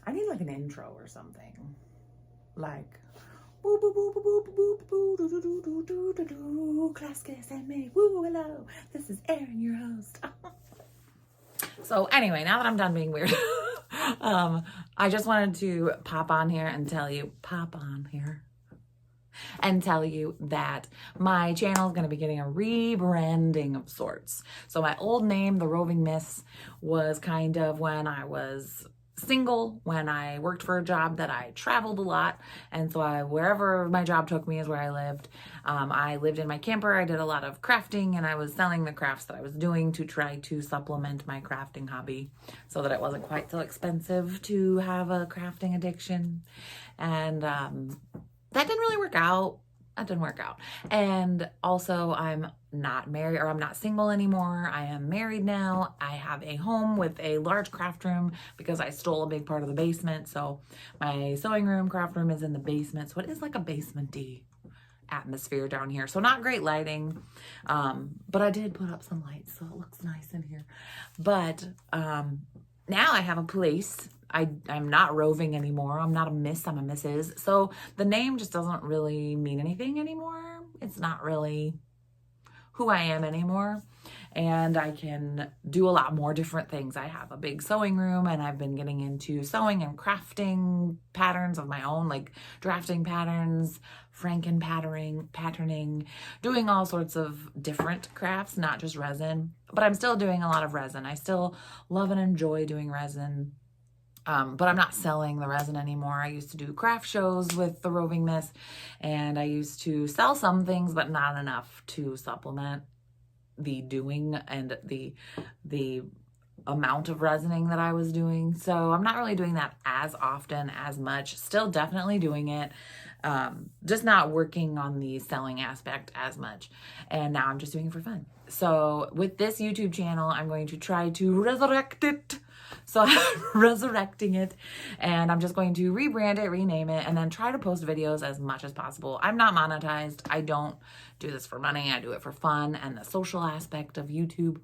I need like an intro or something. Like, boo boo boo boo boo boo boo boo doo doo doo doo doo doo. Class kiss and me. Woo, hello. This is Erin, your host. So anyway, now that I'm done being weird, I just wanted to pop on here and tell you that my channel is going to be getting a rebranding of sorts. So my old name, The Roving Miss, was kind of when I was single, when I worked for a job that I traveled a lot, and so wherever my job took me is where I lived. I lived in my camper. I did a lot of crafting, and I was selling the crafts that I was doing to try to supplement my crafting hobby so that it wasn't quite so expensive to have a crafting addiction. And that didn't really work out. That didn't work out. And also, I'm not married, or I'm not single anymore. I am married now. I have a home with a large craft room because I stole a big part of the basement. So my sewing room, craft room is in the basement. So it is like a basement-y atmosphere down here. So not great lighting, but I did put up some lights, so it looks nice in here. But now I have a place. I'm not roving anymore. I'm not a miss, I'm a Mrs. So the name just doesn't really mean anything anymore. It's not really who I am anymore. And I can do a lot more different things. I have a big sewing room, and I've been getting into sewing and crafting patterns of my own, like drafting patterns, Franken patterning, doing all sorts of different crafts, not just resin. But I'm still doing a lot of resin. I still love and enjoy doing resin. But I'm not selling the resin anymore. I used to do craft shows with The Roving Miss, and I used to sell some things, but not enough to supplement the doing and the amount of resining that I was doing. So I'm not really doing that as often, as much. Still definitely doing it, just not working on the selling aspect as much. And now I'm just doing it for fun. So with this YouTube channel, I'm going to try to resurrect it. So I'm resurrecting it, and I'm just going to rebrand it, rename it, and then try to post videos as much as possible. I'm not monetized. I don't do this for money. I do it for fun and the social aspect of YouTube.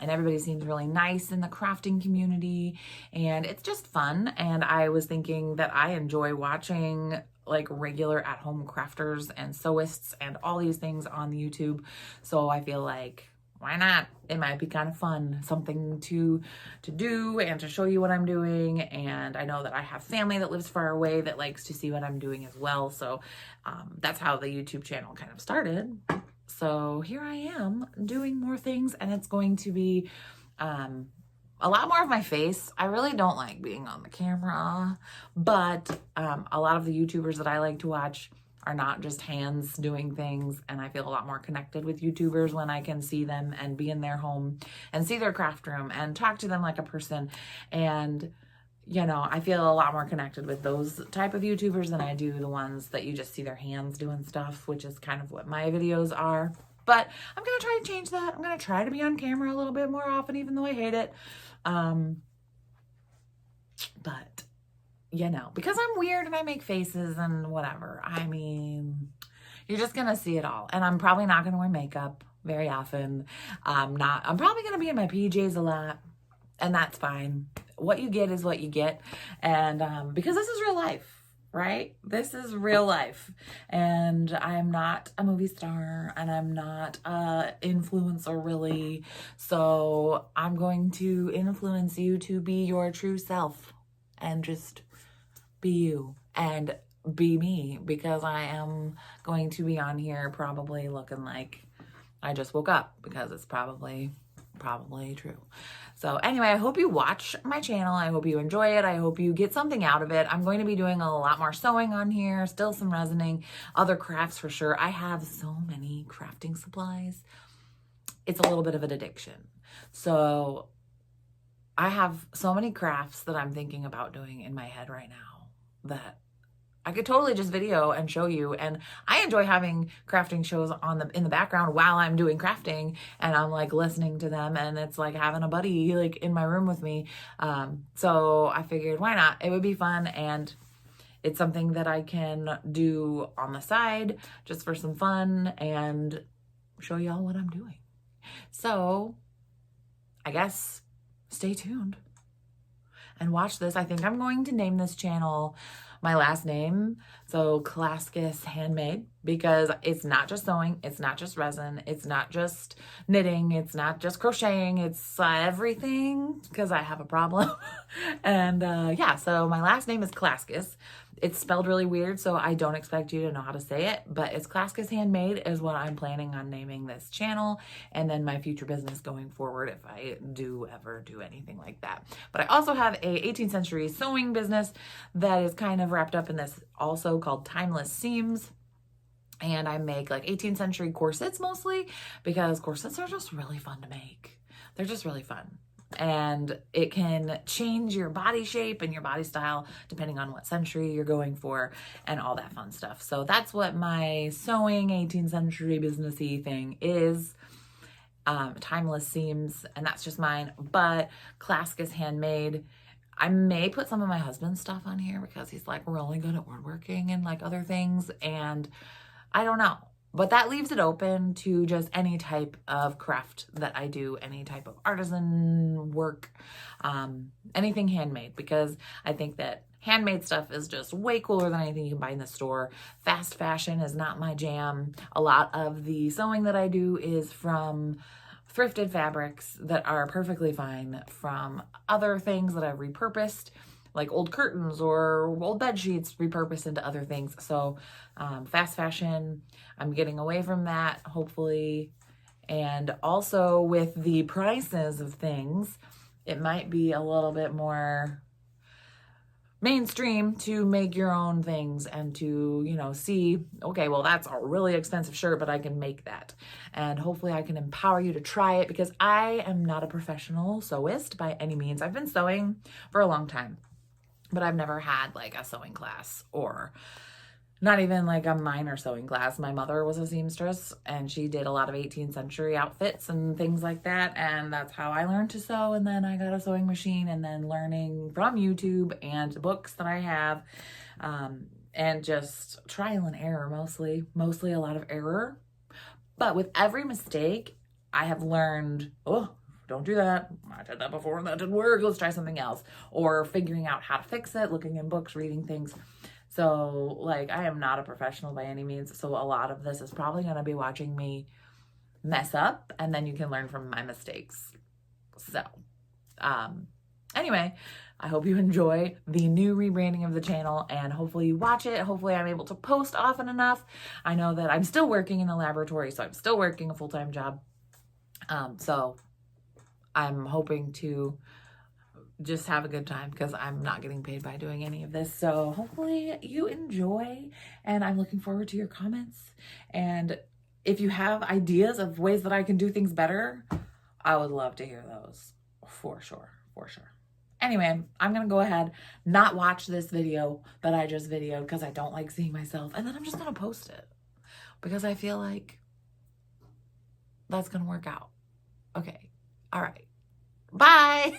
And everybody seems really nice in the crafting community, and it's just fun. And I was thinking that I enjoy watching like regular at-home crafters and sewists and all these things on YouTube. So I feel like, why not? It might be kind of fun, something to do and to show you what I'm doing. And I know that I have family that lives far away that likes to see what I'm doing as well. So that's how the YouTube channel kind of started. So here I am doing more things, and it's going to be a lot more of my face. I really don't like being on the camera, but a lot of the YouTubers that I like to watch are not just hands doing things, and I feel a lot more connected with YouTubers when I can see them and be in their home and see their craft room and talk to them like a person. And you know, I feel a lot more connected with those type of YouTubers than I do the ones that you just see their hands doing stuff, which is kind of what my videos are. But I'm going to try to change that. I'm going to try to be on camera a little bit more often, even though I hate it. But you know, because I'm weird and I make faces and whatever. I mean, you're just going to see it all. And I'm probably not going to wear makeup very often. I'm probably going to be in my PJs a lot, and that's fine. What you get is what you get. And because this is real life, right? This is real life. And I'm not a movie star, and I'm not an influencer really. So I'm going to influence you to be your true self and just be you and be me, because I am going to be on here probably looking like I just woke up, because it's probably true. So anyway, I hope you watch my channel. I hope you enjoy it. I hope you get something out of it. I'm going to be doing a lot more sewing on here, still some resining, other crafts for sure. I have so many crafting supplies. It's a little bit of an addiction. So I have so many crafts that I'm thinking about doing in my head right now that I could totally just video and show you. And I enjoy having crafting shows in the background while I'm doing crafting, and I'm like listening to them, and it's like having a buddy like in my room with me. So I figured, why not? It would be fun, and it's something that I can do on the side just for some fun and show y'all what I'm doing. So I guess stay tuned. and watch this. I think I'm going to name this channel my last name, so Claskis Handmade, because it's not just sewing, it's not just resin, it's not just knitting, it's not just crocheting, it's everything, because I have a problem. And yeah, so my last name is Claskis. It's spelled really weird, so I don't expect you to know how to say it, but it's Claskis Handmade is what I'm planning on naming this channel, and then my future business going forward if I do ever do anything like that. But I also have a 18th century sewing business that is kind of wrapped up in this also, called Timeless Seams. And I make like 18th century corsets mostly, because corsets are just really fun to make. They're just really fun. And it can change your body shape and your body style depending on what century you're going for and all that fun stuff. So that's what my sewing 18th century businessy thing is. Timeless Seams, and that's just mine. But Claskis Handmade, I may put some of my husband's stuff on here because he's like really good at woodworking and like other things, and I don't know. But that leaves it open to just any type of craft that I do, any type of artisan work, anything handmade, because I think that handmade stuff is just way cooler than anything you can buy in the store. Fast fashion is not my jam. A lot of the sewing that I do is from thrifted fabrics that are perfectly fine, from other things that I've repurposed, like old curtains or old bed sheets repurposed into other things. So fast fashion, I'm getting away from that, hopefully. And also with the prices of things, it might be a little bit more mainstream to make your own things and to, you know, see, okay, well, that's a really expensive shirt, but I can make that. And hopefully I can empower you to try it, because I am not a professional sewist by any means. I've been sewing for a long time, but I've never had like a sewing class, or not even like a minor sewing class. My mother was a seamstress and she did a lot of 18th century outfits and things like that. And that's how I learned to sew. And then I got a sewing machine, and then learning from YouTube and books that I have, and just trial and error, mostly a lot of error. But with every mistake, I have learned, oh, don't do that. I did that before, that didn't work. Let's try something else. Or figuring out how to fix it, looking in books, reading things. So like, I am not a professional by any means. So a lot of this is probably going to be watching me mess up, and then you can learn from my mistakes. So, anyway, I hope you enjoy the new rebranding of the channel, and hopefully you watch it. Hopefully I'm able to post often enough. I know that I'm still working in the laboratory, so I'm still working a full-time job. So I'm hoping to just have a good time, because I'm not getting paid by doing any of this. So hopefully you enjoy, and I'm looking forward to your comments. And if you have ideas of ways that I can do things better, I would love to hear those, for sure. Anyway, I'm gonna go ahead, not watch this video that I just videoed, because I don't like seeing myself, and then I'm just gonna post it because I feel like that's gonna work out. Okay, all right, bye.